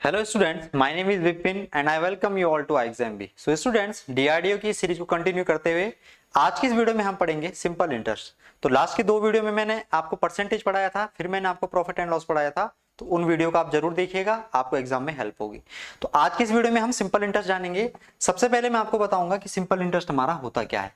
Hello students, my name is Vipin and I welcome you all to iExamB। So students, DRDO की series को continue करते हुए आज की इस वीडियो में हम पढ़ेंगे सिंपल इंटरेस्ट। तो लास्ट की दो वीडियो में मैंने आपको परसेंटेज पढ़ाया था, फिर मैंने आपको प्रॉफिट एंड लॉस पढ़ाया था। तो उन वीडियो को आप जरूर देखिएगा, आपको एग्जाम में हेल्प होगी। तो आज की इस वीडियो में हम सिंपल इंटरेस्ट जानेंगे। सबसे पहले मैं आपको बताऊंगा कि सिंपल इंटरेस्ट हमारा होता क्या है।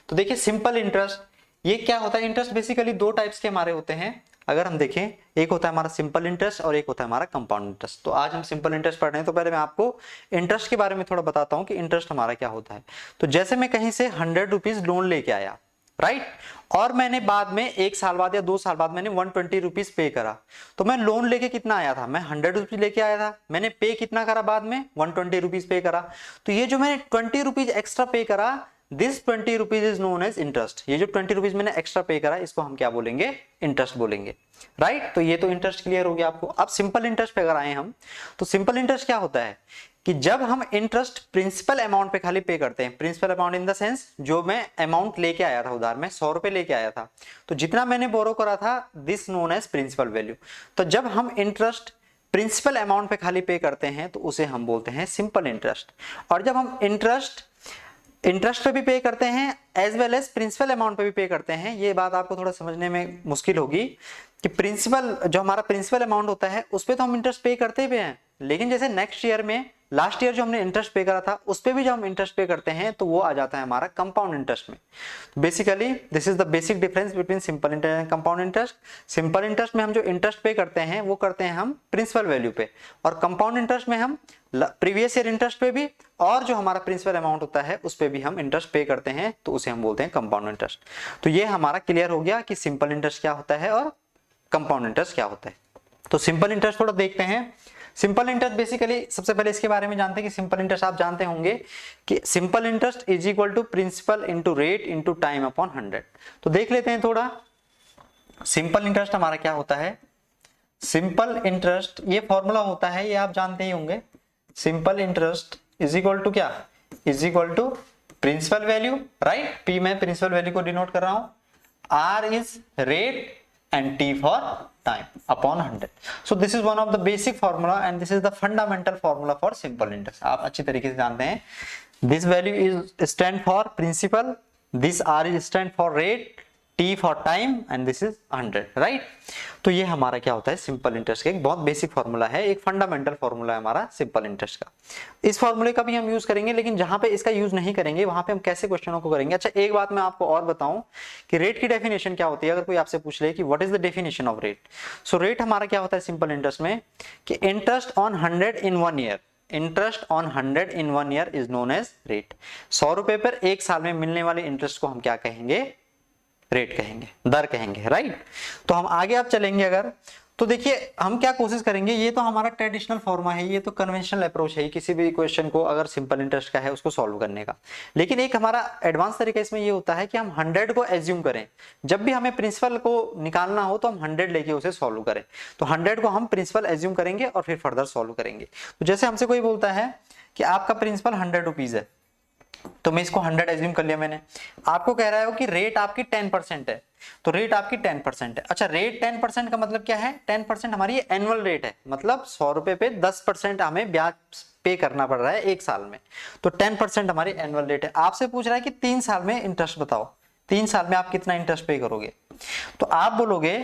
तो देखिए, सिंपल इंटरेस्ट ये क्या होता है। इंटरेस्ट बेसिकली दो टाइप्स के हमारे होते हैं। अगर हम देखें, एक होता है हमारा सिंपल इंटरेस्ट और एक होता है हमारा कंपाउंड इंटरेस्ट। तो आज हम सिंपल इंटरेस्ट पढ़ रहे हैं। तो पहले मैं आपको इंटरेस्ट के बारे में थोड़ा बताता हूं कि इंटरेस्ट हमारा क्या होता है। तो जैसे मैं कहीं से 100 रुपीज लोन लेके आया, राइट, और मैंने बाद में 1 साल बाद या 2 साल बाद मैंने 120 रुपीज पे करा। तो मैं लोन लेके कितना आया था, मैं 100 रुपीज लेके आया था, मैंने पे कितना करा बाद में, 120 रुपीज पे करा। तो ये जो मैंने 20 रुपीज एक्स्ट्रा पे करा, this 20 rupees is known as interest. ये जो 20 रुपीज मैंने एक्स्ट्रा पे करा, इसको हम क्या बोलेंगे, इंटरेस्ट बोलेंगे, राइट। तो ये तो इंटरेस्ट क्लियर हो गया आपको। अब सिंपल इंटरेस्ट पे अगर आए हम, तो सिंपल इंटरेस्ट क्या होता है कि जब हम इंटरेस्ट प्रिंसिपल अमाउंट पे खाली पे करते हैं। Principal amount in the sense, जो मैं अमाउंट लेके आया था उधार में 100 रुपए लेके आया था, तो जितना मैंने बोरो करा था, this known as principal value. तो जब हम इंटरेस्ट प्रिंसिपल अमाउंट पे खाली पे करते हैं तो उसे हम बोलते हैं सिंपल इंटरेस्ट। और जब हम इंटरेस्ट पे भी पे करते हैं as well as principal amount पे भी पे करते हैं, ये बात आपको थोड़ा समझने में मुश्किल होगी कि प्रिंसिपल, जो हमारा प्रिंसिपल अमाउंट होता है उस पे तो हम इंटरेस्ट पे करते भी हैं, लेकिन जैसे नेक्स्ट ईयर में, लास्ट ईयर जो हमने इंटरेस्ट पे करा था उस पे भी जब हम इंटरेस्ट पे करते हैं तो वो आ जाता है हमारा कंपाउंड इंटरेस्ट में। Basically this is the basic difference between simple interest and compound interest. Simple interest में हम जो इंटरेस्ट पे करते हैं वो करते हैं हम प्रिंसिपल वैल्यू पे, और कंपाउंड इंटरेस्ट में हम प्रीवियस ईयर इंटरेस्ट पे भी और जो हमारा प्रिंसिपल अमाउंट होता है उस पे भी हम इंटरेस्ट पे करते हैं, तो उसे हम बोलते हैं कंपाउंड इंटरेस्ट। तो ये हमारा क्लियर हो गया कि सिंपल इंटरेस्ट क्या होता है और कंपाउंड इंटरेस्ट क्या होता है। तो सिंपल इंटरेस्ट थोड़ा देखते हैं। सिंपल इंटरेस्ट बेसिकली सबसे पहले इसके बारे में जानते हैं कि सिंपल इंटरेस्ट आप जानते होंगे कि simple interest is equal to principal into rate into time upon 100। तो देख लेते हैं थोड़ा, सिंपल इंटरेस्ट हमारा क्या होता है। सिंपल इंटरेस्ट ये फॉर्मूला होता है, ये आप जानते ही होंगे। Simple interest is equal to क्या, is equal to principal value, right. P मैं प्रिंसिपल वैल्यू को डिनोट कर रहा हूं, R is rate and t for time upon 100. So this is one of the basic formula and this is the fundamental formula for simple interest. आप अच्छी तरीके से जानते हैं। This value is stand for principal, this r is stand for rate, t for time and this is 100, right? तो ये हमारा क्या होता है, सिंपल इंटरेस्ट का एक बहुत बेसिक फॉर्मूला है, एक फंडामेंटल फॉर्मूला है हमारा सिंपल इंटरेस्ट का। इस फॉर्मूले का भी हम यूज करेंगे, लेकिन जहां पे इसका यूज नहीं करेंगे वहां पे हम कैसे क्वेश्चनों को करेंगे। अच्छा, एक बात मैं आपको और बताऊं कि रेट की डेफिनेशन क्या होती है। अगर कोई आपसे पूछ ले कि what is the definition of rate, so rate हमारा क्या होता है सिंपल इंटरेस्ट में कि interest on 100 in 1 year, interest on 100 in 1 year is known as rate. 100 रुपए पर 1 साल में मिलने वाले इंटरेस्ट को हम क्या कहेंगे, रेट कहेंगे, दर कहेंगे, राइट। तो हम आगे आप चलेंगे अगर, तो देखिए हम क्या कोशिश करेंगे, ये तो हमारा ट्रेडिशनल फॉर्मा है, ये तो कन्वेंशनल अप्रोच है किसी भी क्वेश्चन को अगर सिंपल इंटरेस्ट का है उसको सॉल्व करने का। लेकिन एक हमारा एडवांस तरीका इसमें ये होता है कि हम 100 को एज्यूम करें। जब भी हमें प्रिंसिपल को निकालना हो तो हम 100 लेके उसे सॉल्व करें। तो 100 को हम प्रिंसिपल एज्यूम करेंगे और फिर फर्दर सॉल्व करेंगे। तो जैसे हमसे कोई बोलता है कि आपका प्रिंसिपल 100 रुपीज है, तो मैं इसको 100 एज्यूम कर लिया मैंने। आपको कह रहा है कि रेट आपकी 10% है, तो रेट आपकी 10% है। अच्छा, रेट 10% का मतलब क्या है, 10% हमारी एनुअल रेट है, मतलब 100 रुपए पे 10% हमें ब्याज पे करना पड़ रहा है 1 साल में। तो 10% हमारी एनुअल रेट है। आपसे पूछ रहा है कि 3 साल में इंटरेस्ट बताओ, 3 साल में आप कितना इंटरेस्ट पे करोगे। तो आप बोलोगे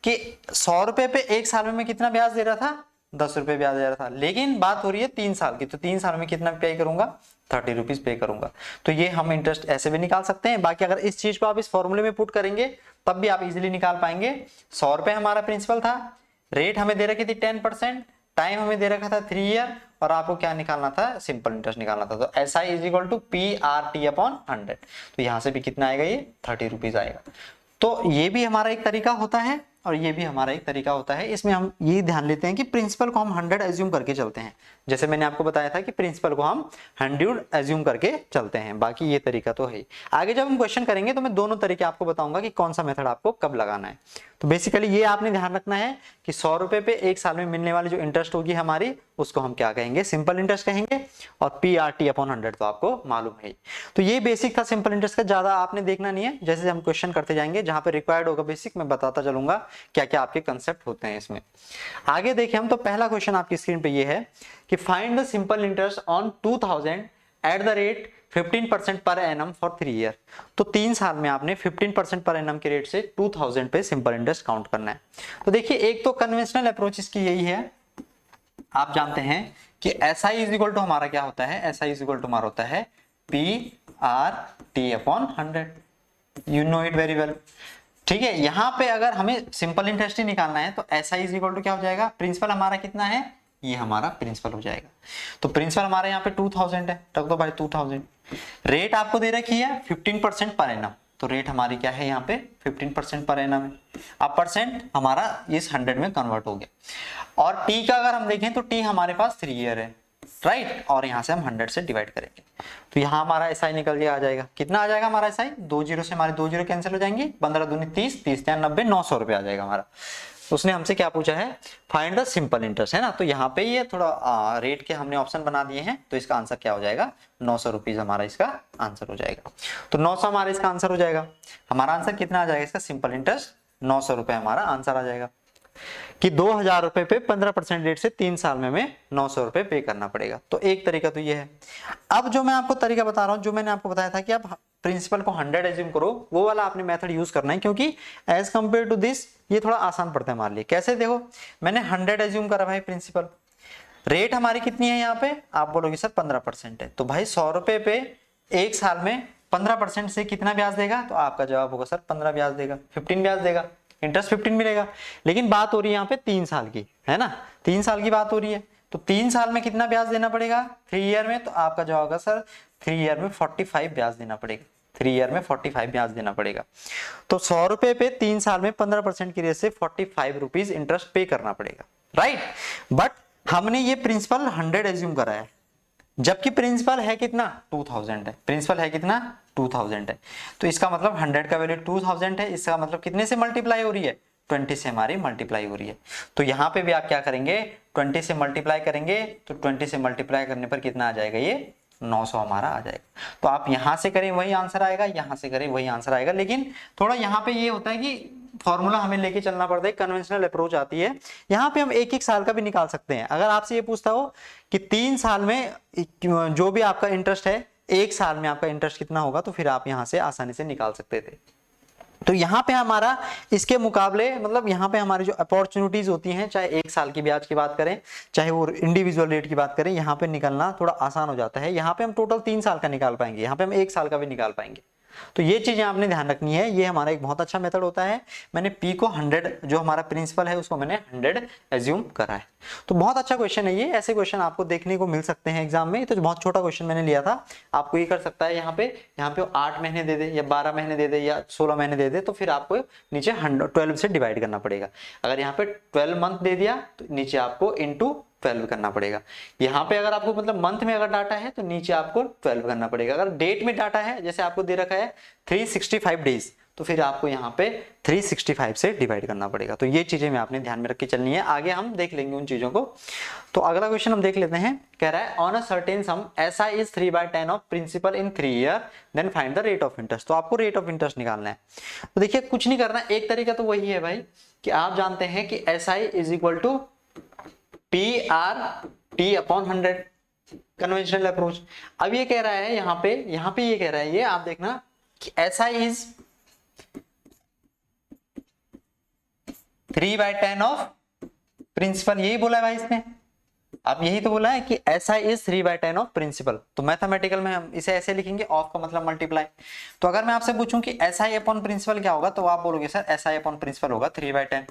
कि 100 रुपए पे 1 साल में मैं कितना ब्याज दे रहा था, 10 रुपए ब्याज दे रहा था, लेकिन बात हो रही है 3 साल की, तो 3 साल में कितना पे करूंगा, 30 रुपीज पे करूंगा। तो ये हम इंटरेस्ट ऐसे भी निकाल सकते हैं। बाकी अगर इस चीज को आप इस फॉर्मूले में पुट करेंगे तब भी आप इजीली निकाल पाएंगे। 100 रुपए हमारा प्रिंसिपल था, रेट हमें दे रखी थी 10%, टाइम हमें दे रखा था 3 ईयर, और आपको क्या निकालना था, सिंपल इंटरेस्ट निकालना था। तो SI is equal to PRT upon 100। तो यहां से भी कितना आएगा, ये 30 रुपीज आएगा। तो ये भी हमारा एक तरीका होता है और ये भी हमारा एक तरीका होता है। इसमें हम ये ध्यान लेते हैं कि प्रिंसिपल को हम 100 एज्यूम करके चलते हैं। जैसे मैंने आपको बताया था कि प्रिंसिपल को हम 100 एज्यूम करके चलते हैं। बाकी ये तरीका तो है। आगे जब हम क्वेश्चन करेंगे तो मैं दोनों तरीके आपको बताऊंगा कि कौन सा मेथड आपको कब लगाना है। तो बेसिकली ये आपने ध्यान रखना है कि 100 रुपए पे 1 साल में मिलने वाली जो इंटरेस्ट होगी हमारी, उसको हम क्या कहेंगे, सिंपल इंटरेस्ट कहेंगे। और PRT अपॉन 100 तो आपको मालूम है। तो ये बेसिक था सिंपल इंटरेस्ट का, ज्यादा आपने देखना नहीं है। जैसे हम क्वेश्चन करते जाएंगे, जहां पे रिक्वायर्ड होगा बेसिक मैं बताता चलूंगा क्या क्या आपके कंसेप्ट होते हैं इसमें। आगे देखिए हम, तो पहला क्वेश्चन आपकी स्क्रीन पे ये है कि find the simple interest on 2000 at the rate 15% per annum for 3 year. तो 3 साल में आपने 15% पर एनम के रेट से 2000 पे सिंपल इंटरेस्ट काउंट करना है। तो देखिए एक तो कन्वेंशनल अप्रोच इसकी यही है, आप जानते हैं कि SI इज इक्वल टू हमारा क्या होता है, SI इज इक्वल टू हमारा होता है PRT/100, you know it very well. ठीक है, यहां पे अगर हमें सिंपल इंटरेस्ट ही निकालना है तो SI इज इक्वल टू क्या हो जाएगा, प्रिंसिपल हमारा कितना है, ये हमारा प्रिंसिपल हो जाएगा। तो प्रिंसिपल हमारा यहाँ पे 2000 है, रख दो भाई 2000। रेट आपको दे रखी है 15% पर एनम, तो रेट हमारी क्या है यहाँ पे 15% पर एनम है। अब परसेंट हमारा इस 100 में कन्वर्ट हो गया। और टी का अगर हम देखें तो टी हमारे पास 3 ईयर है, राइट, और यहाँ से हम 100 से डिवाइड करेंगे तो यहाँ हमारा एसआई निकल के आ जाएगा। कितना आ जाएगा हमारा एसआई, 2 जीरो से हमारे 2 जीरो कैंसिल हो जाएंगे, 15 दूनी 30, 30 या 90, 900 रुपए आ जाएगा हमारा। उसने हमसे क्या पूछा है, फाइंड द सिंपल इंटरेस्ट, है ना। तो यहाँ पे ये थोड़ा रेट के हमने ऑप्शन बना दिए हैं, तो इसका आंसर क्या हो जाएगा, 900 रुपीज हमारा इसका आंसर हो जाएगा। तो 900 हमारा इसका आंसर हो जाएगा। हमारा आंसर कितना आ जाएगा इसका, सिंपल इंटरेस्ट 900 रुपए हमारा आंसर आ जाएगा कि 2000 रुपए पे 15% रेट से 3 साल में हमें 900 रुपए पे करना पड़ेगा। तो एक तरीका तो ये है। अब जो मैं आपको तरीका बता रहा हूं, जो मैंने आपको बताया था कि आप प्रिंसिपल को 100 एज्यूम करो, वो वाला आपने मेथड यूज करना है, क्योंकि एज कंपेयर टू दिस ये थोड़ा आसान पड़ता है हमारे लिए। कैसे, देखो मैंने 100 एज्यूम करा भाई प्रिंसिपल, रेट हमारी कितनी है यहाँ पे, आप बोलोगे सर 15% है, तो भाई 100 रुपए पे एक साल में 15% से कितना ब्याज देगा, तो आपका जवाब होगा सर 15 ब्याज देगा, 15 ब्याज देगा, इंटरेस्ट 15 मिलेगा। लेकिन बात हो रही है यहाँ पे 3 साल की, है ना, 3 साल की बात हो रही है। तो 3 साल में कितना ब्याज देना पड़ेगा 3 ईयर में, तो आपका जवाब होगा सर 3 ईयर में 45 ब्याज देना पड़ेगा, 3 ईयर में 45 ब्याज देना पड़ेगा। तो 100 रुपए पे 3 साल में 15% की रेट से 45 रुपीज इंटरेस्ट पे करना पड़ेगा, राइट। बट हमने ये प्रिंसिपल 100 एज्यूम करा है, जबकि प्रिंसिपल है कितना 2000 है, प्रिंसिपल है कितना 2000 है। तो इसका मतलब 100 का वैल्यू 2000 है, इसका मतलब कितने से मल्टीप्लाई हो रही है, 20 से हमारी मल्टीप्लाई हो रही है। तो यहाँ पे भी आप क्या करेंगे, 20 से मल्टीप्लाई करेंगे, तो 20 से मल्टीप्लाई करने पर कितना आ जाएगा, ये 900 हमारा आ जाएगा। तो आप यहां से करें वही आंसर आएगा, यहां से करें वही आंसर आएगा। लेकिन थोड़ा यहाँ पे ये होता है कि फॉर्मूला हमें लेके चलना पड़ता है, कन्वेंशनल अप्रोच आती है। यहाँ पे हम एक एक साल का भी निकाल सकते हैं। अगर आपसे ये पूछता हो कि 3 साल में जो भी आपका इंटरेस्ट है, 1 साल में आपका इंटरेस्ट कितना होगा, तो फिर आप यहाँ से आसानी से निकाल सकते थे। तो यहाँ पे हमारा इसके मुकाबले, मतलब यहाँ पे हमारी जो अपॉर्चुनिटीज होती हैं, चाहे 1 साल की ब्याज की बात करें, चाहे वो इंडिविजुअल रेट की बात करें, यहाँ पे निकलना थोड़ा आसान हो जाता है। यहाँ पे हम टोटल 3 साल का निकाल पाएंगे, यहाँ पे हम 1 साल का भी निकाल पाएंगे। तो ये चीजें आपने ध्यान रखनी है। ये हमारा एक बहुत अच्छा मेथड होता है। मैंने P को 100, जो हमारा प्रिंसिपल है उसको मैंने 100 एज्यूम करा है। तो बहुत अच्छा क्वेश्चन है ये। ऐसे क्वेश्चन आपको देखने को मिल सकते हैं एग्जाम में। तो बहुत छोटा क्वेश्चन मैंने लिया था, आपको ये कर सकता है यहाँ पे 8 महीने दे दे या 12 महीने दे दे या 16 महीने दे दे, तो फिर आपको नीचे 12 से डिवाइड करना पड़ेगा। अगर यहाँ पे 12 मंथ दे दिया तो नीचे आपको इंटू 12 करना पड़ेगा। यहाँ पे अगर आपको मतलब मंथ में अगर डाटा है तो नीचे आपको 12 करना पड़ेगा। अगर डेट में डाटा है, जैसे आपको दे रखा है 365 डेज, तो फिर आपको यहाँ पे 365 से डिवाइड करना पड़ेगा। तो ये चीजें में आपने ध्यान में रख के चलनी है। आगे हम देख लेंगे उन चीजों को। तो अगला क्वेश्चन हम देख लेते हैं। कह रहा है on a certain sum SI is 3/10 of principal in 3 year, then find the rate of interest. तो आपको रेट ऑफ इंटरेस्ट निकालना है। तो देखिए कुछ नहीं करना, एक तरीका तो वही है भाई कि आप जानते हैं कि SI is equal to PRT/100, conventional approach. अब ये कह रहा है यहाँ पे ये कह रहा है, ये आप देखना कि SI इज 3/10 ऑफ प्रिंसिपल, यही बोला है भाई इसने। अब यही तो बोला है कि SI इज 3/10 ऑफ प्रिंसिपल। तो मैथमेटिकल में हम इसे ऐसे लिखेंगे, ऑफ का मतलब मल्टीप्लाई। तो अगर मैं आपसे पूछूं कि SI अपॉन प्रिंसिपल क्या होगा, तो आप बोलोगे सर SI अपॉन प्रिंसिपल होगा 3/10,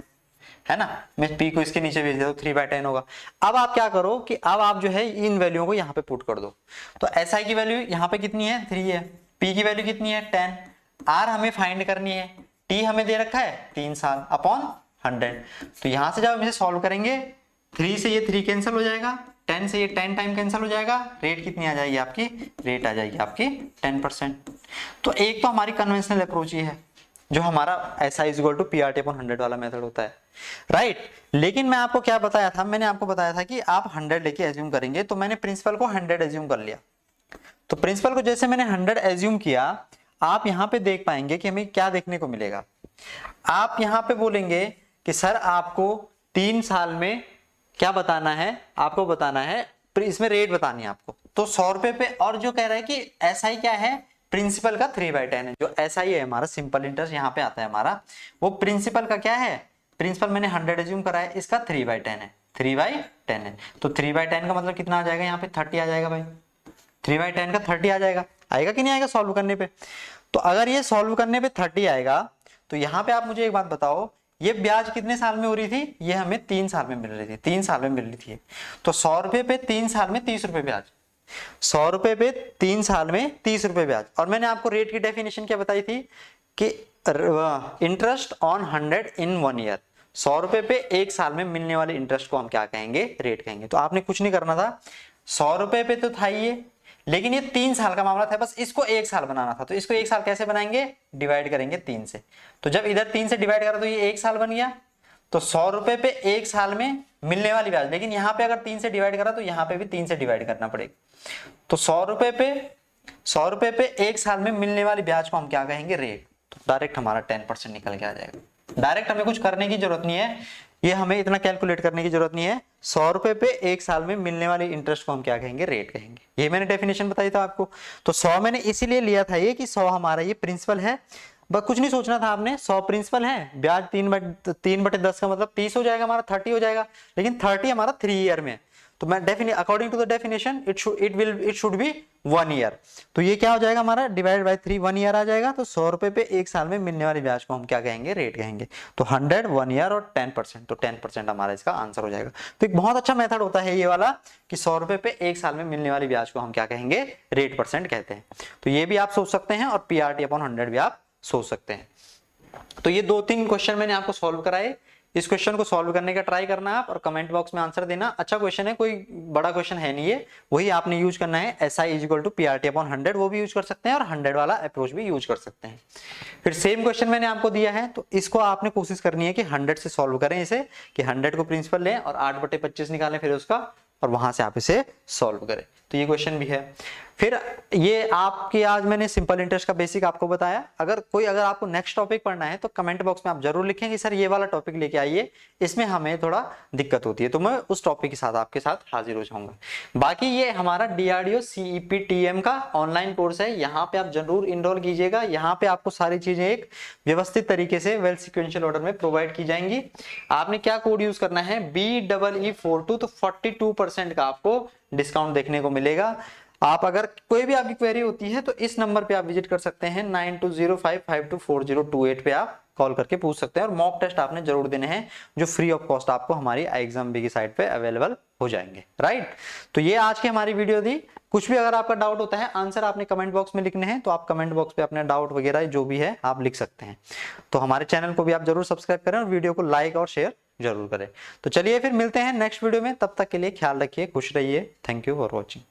है ना। मैं P को इसके नीचे भेज देता हूं, 3/10 होगा। अब आप क्या करो कि अब आप जो है इन वैल्यूओं को यहाँ पे पुट कर दो। तो SI की वैल्यू यहाँ पे कितनी है, 3 है। P की वैल्यू कितनी है, 10। R हमें फाइंड करनी है, T हमें दे रखा है 3 साल अपॉन 100। तो यहाँ से जब हम इसे सॉल्व करेंगे, 3 से ये 3 कैंसिल हो जाएगा, 10 से ये 10 टाइम कैंसिल हो जाएगा, रेट कितनी आ जाएगी आपकी, रेट आ जाएगी आपकी 10%। तो एक तो हमारी कन्वेंशनल अप्रोच ये है, जो हमारा SI is equal to PRT/100 वाला मेथड होता है, राइट। लेकिन मैं आपको क्या बताया था, मैंने आपको बताया था कि आप 100 लेके एज्यूम करेंगे। तो मैंने प्रिंसिपल को 100 एज्यूम कर लिया। तो प्रिंसिपल को जैसे मैंने 100 एज्यूम किया, आप यहाँ पे देख पाएंगे कि हमें क्या देखने को मिलेगा। आप यहाँ पे बोलेंगे कि सर आपको 3 साल में क्या बताना है, आपको बताना है इसमें रेट बतानी है आपको, तो 100 रुपए पे। और जो कह रहा है कि एसआई क्या है, प्रिंसिपल का 3/10 है। जो एसआई है हमारा सिंपल इंटरेस्ट यहाँ पे आता है हमारा, वो प्रिंसिपल का क्या है, प्रिंसिपल मैंने 100 एज्यूम करा है, इसका 3/10 है, 3/10 है। तो 3/10 का मतलब कितना आ जाएगा, यहाँ पे 30 आ जाएगा भाई, 3/10 का 30 आ जाएगा, आएगा कि नहीं आएगा सॉल्व करने पे। तो अगर ये सॉल्व करने पे 30 आएगा, तो यहाँ पे आप मुझे एक बात बताओ, ये ब्याज कितने साल में हो रही थी, ये हमें 3 साल में मिल रही थी, 3 साल में मिल रही थी। तो 100 रुपए पे 3 साल में 30 रुपए ब्याज, 100 रुपए पे 3 साल में 30 रुपए ब्याज। और मैंने आपको रेट की डेफिनेशन क्या बताई थी कि इंटरेस्ट ऑन 100 इन 1 ईयर, 100 रुपए पे 1 साल में मिलने वाले इंटरेस्ट को हम क्या कहेंगे, रेट कहेंगे। तो आपने कुछ नहीं करना था, 100 रुपए पे तो था ये, लेकिन ये 3 साल का मामला था, बस इसको 1 साल बनाना था। तो इसको 1 साल कैसे बनाएंगे, डिवाइड करेंगे 3 से। तो जब इधर 3 से डिवाइड करा तो ये 1 साल बन गया। तो 100 रुपए पे 1 साल में मिलने वाली ब्याज, लेकिन यहाँ पे अगर 3 से डिवाइड करा तो यहाँ पे भी 3 से डिवाइड करना पड़ेगा। तो 100 रुपए पे 1 साल में मिलने वाली ब्याज को हम क्या कहेंगे, रेट। तो डायरेक्ट हमारा 10% निकल के आ जाएगा। डायरेक्ट हमें कुछ करने की जरूरत नहीं है, ये हमें इतना कैलकुलेट करने की जरूरत नहीं है। 100 रुपए पे 1 साल में मिलने वाली इंटरेस्ट को हम क्या कहेंगे, रेट कहेंगे। ये मैंने डेफिनेशन बताई था आपको। तो 100 मैंने इसीलिए लिया था ये कि 100 हमारा ये प्रिंसिपल है, बस कुछ नहीं सोचना था आपने। 100 प्रिंसिपल है, ब्याज 3/10 का मतलब 30 हो जाएगा हमारा, 30 हो जाएगा, लेकिन 30 हमारा 3 ईयर में। तो मैं according to the definition it should be 1 year. तो ये क्या हो जाएगा हमारा, डिवाइड बाय 3, 1 ईयर आ जाएगा। तो 100 रुपए पे 1 साल में मिलने वाली ब्याज को हम क्या कहेंगे, रेट कहेंगे। तो 100, 1 ईयर और 10%, तो 10% हमारा इसका आंसर हो जाएगा। तो एक बहुत अच्छा मेथड होता है ये वाला कि 100 रुपए पे 1 साल में मिलने वाली ब्याज को हम क्या कहेंगे, रेट परसेंट कहते हैं। तो ये भी आप सोच सकते हैं, और PRT/100 भी आप सोच सकते हैं। तो ये 2-3 क्वेश्चन मैंने आपको सॉल्व कराए। इस क्वेश्चन को सॉल्व करने का ट्राई करना आप, और कमेंट बॉक्स में आंसर देना। अच्छा क्वेश्चन है, कोई बड़ा क्वेश्चन है नहीं है, वही आपने यूज करना है। SI = PRT/100 वो भी यूज कर सकते हैं, और 100 वाला अप्रोच भी यूज कर सकते हैं। फिर सेम क्वेश्चन मैंने आपको दिया है, तो इसको आपने कोशिश करनी है कि 100 से सॉल्व करें इसे, कि 100 को प्रिंसिपल लें और 8/25 निकालें फिर उसका, और वहां से आप इसे सॉल्व करें। तो ये क्वेश्चन भी है। फिर ये आपकी आज मैंने सिंपल इंटरेस्ट का बेसिक आपको बताया। अगर आपको नेक्स्ट टॉपिक पढ़ना है तो कमेंट बॉक्स में आप जरूर लिखें कि सर ये वाला टॉपिक लेके आइए, इसमें हमें थोड़ा दिक्कत होती है, तो मैं उस टॉपिक के साथ आपके साथ हाजिर हो जाऊंगा। बाकी ये हमारा DRDO CEP TM का ऑनलाइन कोर्स है, यहाँ पे आप जरूर इनरोल कीजिएगा। यहाँ पे आपको सारी चीजें एक व्यवस्थित तरीके से वेल सिक्वेंशियल ऑर्डर में प्रोवाइड की जाएंगी। आपने क्या कोड यूज करना है, BEE42, तो 42% का आपको डिस्काउंट देखने को मिलेगा। आप अगर कोई भी आपकी क्वेरी होती है तो इस नंबर पे आप विजिट कर सकते हैं, 9205524028 पे आप कॉल करके पूछ सकते हैं। और मॉक टेस्ट आपने जरूर देने हैं, जो फ्री ऑफ कॉस्ट आपको हमारी iExamB की साइट पे अवेलेबल हो जाएंगे, राइट। तो ये आज की हमारी वीडियो थी। कुछ भी अगर आपका डाउट होता है, आंसर आपने कमेंट बॉक्स में लिखने हैं, तो आप कमेंट बॉक्स पे अपने डाउट वगैरह जो भी है आप लिख सकते हैं। तो हमारे चैनल को भी आप जरूर सब्सक्राइब करें, और वीडियो को लाइक और शेयर जरूर करें। तो चलिए फिर मिलते हैं नेक्स्ट वीडियो में, तब तक के लिए ख्याल रखिए, खुश रहिए। Thank you for watching.